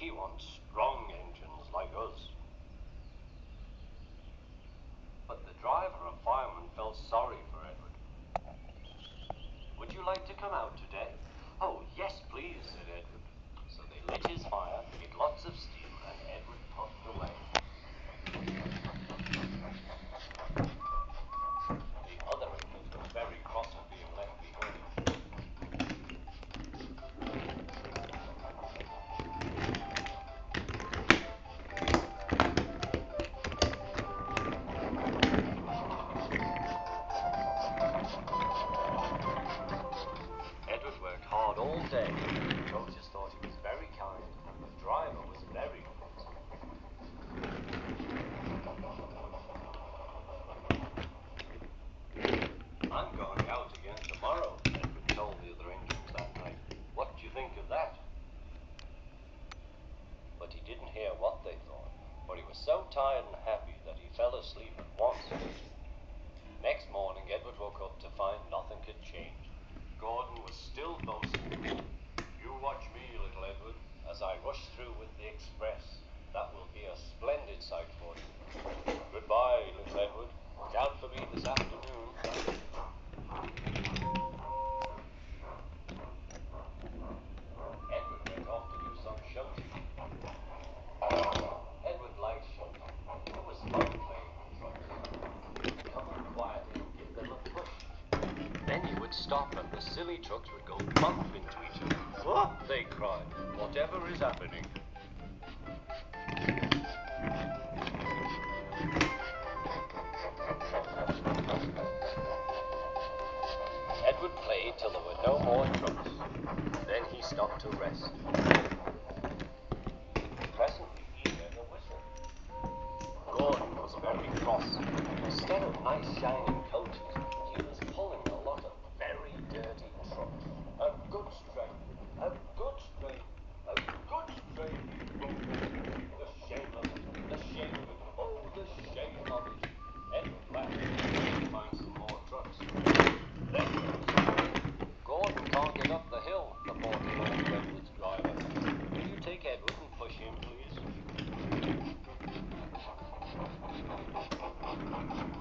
He wants strong engines like us. But the driver and fireman felt sorry for Edward. Would you like to come out today? Oh, yes, please, said Edward. So they lit his fire, made lots of steam, and Edward puffed away. The other engines were very cross at being left behind. Edward worked hard all day. The coaches thought he was very kind, and the driver was very cross. I'm going out again tomorrow, Edward told the other engines that night. What do you think of that? But he didn't hear what they thought, for he was so tired and happy that he fell asleep at once. Next morning, Edward woke up to find nothing had changed. Gordon was still boasting. You watch me, little Edward, as I rush through with the express. That will be a splendid sight for you. Goodbye, little Edward. Look out for me this afternoon. Edward went off to do some shouting. Edward liked shouting. It was fun playing with trucks. Come on quietly and give them a push. Then he would stop and the silly trucks would go bump into each other. What? They cried. Whatever is happening? Edward played till there were no more trucks. Then he stopped to rest. Presently he heard a whistle. Gordon was very cross. Instead of nice shining coaches, he was pulling a lot of very dirty trucks. A good strain, a good strain, a good strain. The shame of it, the shame of it, oh, the shame of it. Edward laughed to find some more trucks. Then Gordon can't get up the hill, the poor little Edward's driver. Will you take Edward and push him, please?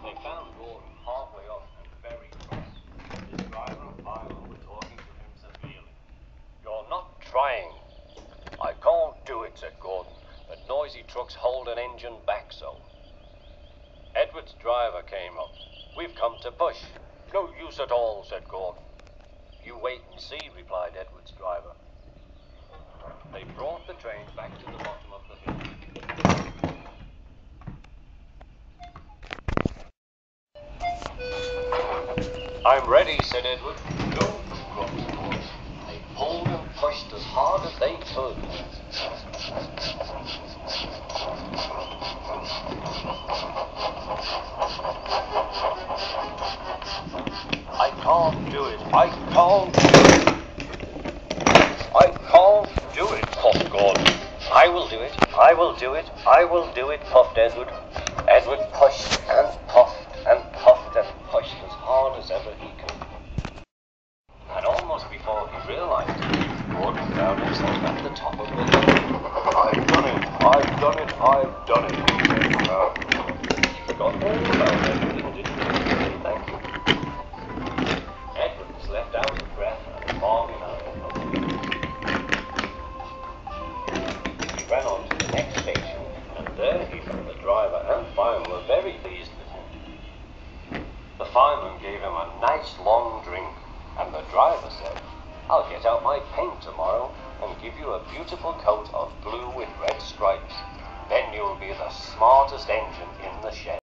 They found Gordon halfway up and very cross. His driver and fireman were talking to him severely. You're not trying. I can't do it, said Gordon. The noisy trucks hold an engine back so. Edward's driver came up. We've come to push. No use at all, said Gordon. You wait and see, replied Edward's driver. They brought the train back to the bottom of the hill. I'm ready, said Edward. No, grumped Gordon. They pulled and pushed as hard as they could. I can't do it. I can't do it. I can't do it, puffed Gordon. I will do it. I will do it. I will do it, puffed Edward. Edward pushed and puffed and puffed and pushed as hard as ever he could. And almost before he realized it, Gordon found himself at the top of the hill. I've done it. I've done it. I've done it. He forgot all about Edward and didn't even say thank you. Edward was left out of breath and falling out. He ran on to the next station, and there he found the driver and fireman were very pleased with him. The fireman gave him a nice long drink, and the driver said, I'll get out my paint tomorrow and give you a beautiful coat of blue with red stripes. Then you'll be the smartest engine in the shed.